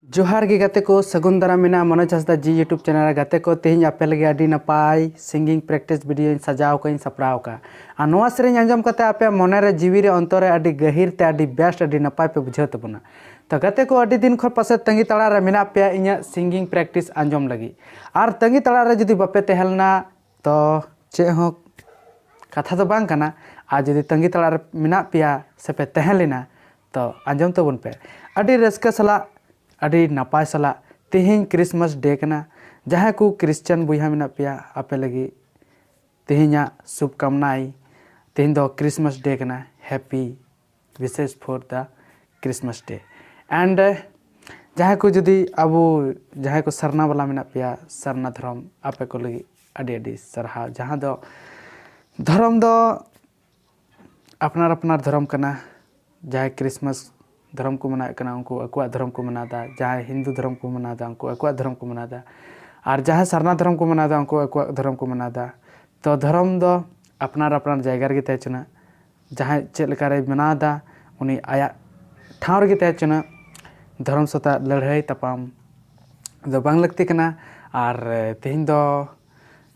जोहार गे गाते को सगुन दारा मेना मनोज हंसदा जी यूट्यूब चैनल गाते को तेज आपे लगे अडी नपाय सिंगिंग प्रैक्टिस वीडियो सजाव को सपड़ाव का और नोआ सेरें आंजम करते आपे मने रे जीवी रे अंतर रे अडी गहिर ते अडी बेस्ट अडी नपाय पे बुझाव तबना तो गाते को अडी दिन खर पासे तंगी तड़ा रे मेना पे इኛ सिंगिंग प्रैक्टिस आंजम लगी और तंगी तड़ा रे जुदी बापे तहलना तो चे हो कथा तो बांग कना आ जुदी तंगी तड़ा रे मेना पिया से पे तहलेना तो आंजम तबन पे अडी रस्का सला अड़ी नपाय सला तेहें क्रिसमस डे कना जहाँ को क्रिश्चियन बुहा मेना पे आपे लगी तेहें शुभकामनाएं तेहें दो क्रिसमस डे कना हैप्पी विशेष for the Christmas day and जहाँ को जुदी अब जहाँ को सरना वाला मेना पे सरना धर्म आपे को लगी अड़ी अड़ी सरहा जहाँ दो धर्म दो अपनार अपनार धर्म कना जहाँ क्रिसमस धर्म को मना उनको अकुआ धर्म को मनादा जहाँ हिंदू धर्म को मनादा उनको अकुआ धर्म को मनादा और जहाँ सरना धर्म को मनादा उनको अकुआ धर्म को मनादा तो धर्म दो अपनार अपनार जायगा रे तहचना जहाँ चेक लेकारे मनादा उनी आया ठाव रे तहचना धर्म सता लड़ाई तपाम दो बांग लगती कना और तेहिं दो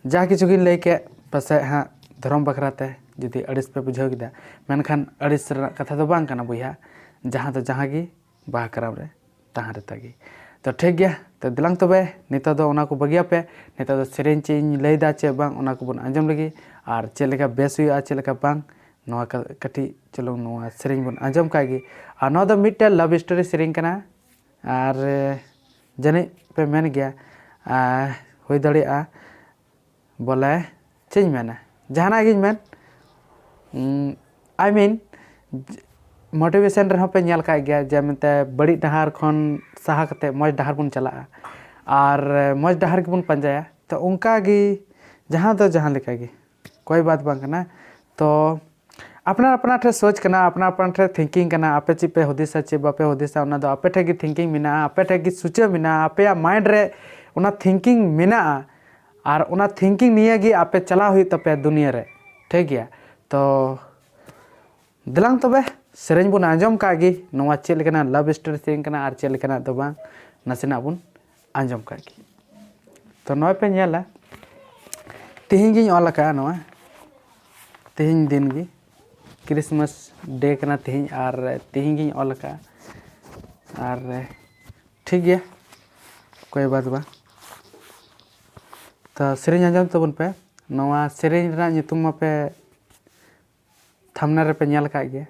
जा किछु गिन लई के पासे हाँ धर्म बखराते जुदी अड़िस पे बुझाव किदा मेनखान अड़िस कथा तो बांग कना बुया जहाँ तो जहाँ की बाह कराम रे तहाँ रे तगी तो ठीक गया तो दिलांग तबे नितो दो उना को बगिया पे नितो दो सेरें चें लैदा चे बांग उना को बन आंजम लगी और चे लेका बेस हुई चे लेका बांग नोआ कटी चलो नोआ सेरें बन आंजम कागी और नोआ दो मिट्टे लव स्टोरी सेरें कना और जने पे मेन गया हुई दड़ी बोले चें मेना जहाना गिन मेन आई मीन मोटिवेशन रहा पे नल का गया जे मनते बड़ी डहार खन साहा कते मज डहार बन चला और मज डहार के बन पंजाया तो उनका गी जहाँ तो जहाँ लेका गी कोई बात बांग कना तो अपना अपना ठे सोच कना अपना अपना ठे थिंकिंग कना आपे ची पे हुदिसा ची बापे हुदिसा उना दो आपे ठे की थिंकिंग मिना आपे ठे की सोचे मिना आपे माइंड रे उना थिंकिंग मिना और उना थिंकिंग निये गी आपे चला हुई तपे दुनिया रे ठीक गया तो दिलांग तबे सेरें बन आंजम कागी नोआ चे लेकना लव स्टोरी सेरें कना और चे लेकना दो बांग नसेना बन आंजम कागी तो नोय पे नेला तेहें गिन ऑल का नोआ तेहें दिन गी क्रिसमस डे कना तेहें और तेहें गिन ऑल का और ठीक गया कोई बात बा तो सेरें आंजम तबन पे नोआ सेरें रा नितुम पे थंबनेल रे पे नेल का गया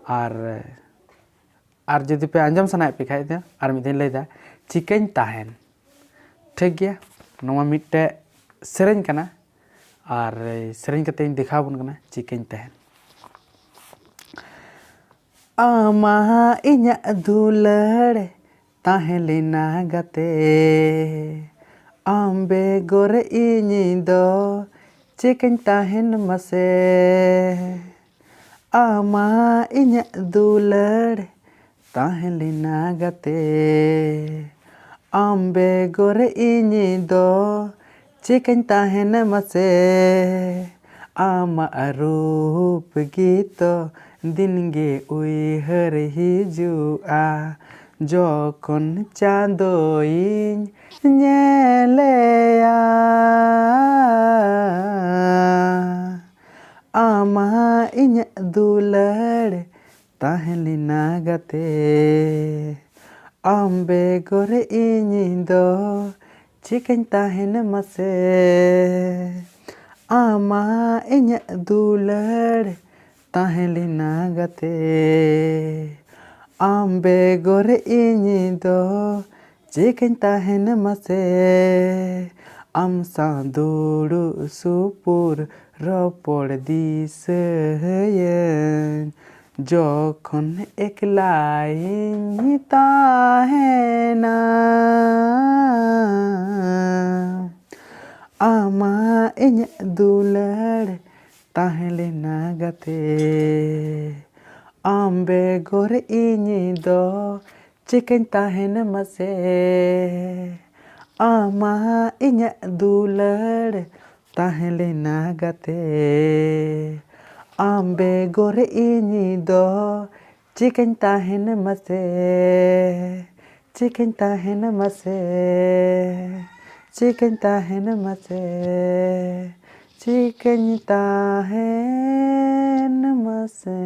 और जुदी पे आंजम सनाए पे खाई दे और मिदिन लैदा चिकन ताहेन ठीक गया नोआ मिट्टे सेरें कना और सेरें कते दिखा बन कना चिकन ताहेन आमा इኛ दुलड़ ताहें लेना गते आम्बे गोरे इñi दो चिकन ताहेन मसे आमा इኛ दुलड़ ताहें लेना गते आम्बे गोरे इñi दो चिकन ताहेन मसे आमा रूप गीतो दिन गे उइहर हिजुआ जखन चाँदोइñ नेलेया आमा इኛ दुलड़ ताहें लेना गते आम्बे गोरे इñi दो चिकन ताहेन मसे आमा इኛ दुलड़ ताहें लेना गते आम्बे गोरे इñi दो चिकन ताहेन मसे आम सा दुड़ु सुपुर रपड़ दिसयेन जखन एकलाइñ ताहेना आमा इኛ दुलड़ ताहें लेना गते आम्बे गोरे इñi दो चिकन ताहेन मसे आमा इኛ दुलड़ ताहें लेना गते आम्बे गोरे इñi दो चिकन ताहेन मसे चिकन ताहेन मसे चिकन ताहेन मसे चिकन ताहेन मसे।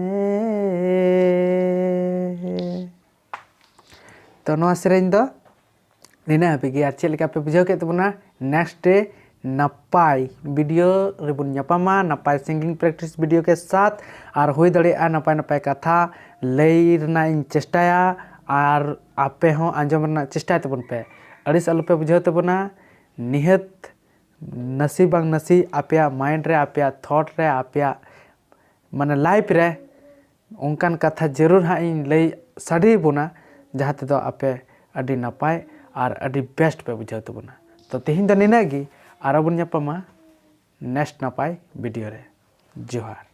तो नवा सेरेñ दो निना हाबी गे आर चेक लेका पे बुझाव के तबना नेक्स्ट डे नपाय वीडियो रेबुन ᱧᱟᱯᱟᱢᱟ नपाय सिंगिंग प्रैक्टिस वीडियो के साथ और हुई दड़िया नपाय नपाय कथा लई रना इन चेष्टाया और आपे हों आंजम रना चेष्टा तबन पे अड़िस आलु पे बुझाव तबना निहत नसी बांग नसी आपया माइंड रे आपया थॉट रे आपया माने लाइफ रे उनकान कथा जरूर हाँ इन लई साड़ी बुना जहाँ ते दो आपे अड़ी नपाय और अड़ी बेस्ट पे बुझाव तबना। तो तेहिं दो निना गी और अबुन ᱧᱟᱯᱟᱢᱟ नेक्स्ट नपाय वीडियो रे। जोहार।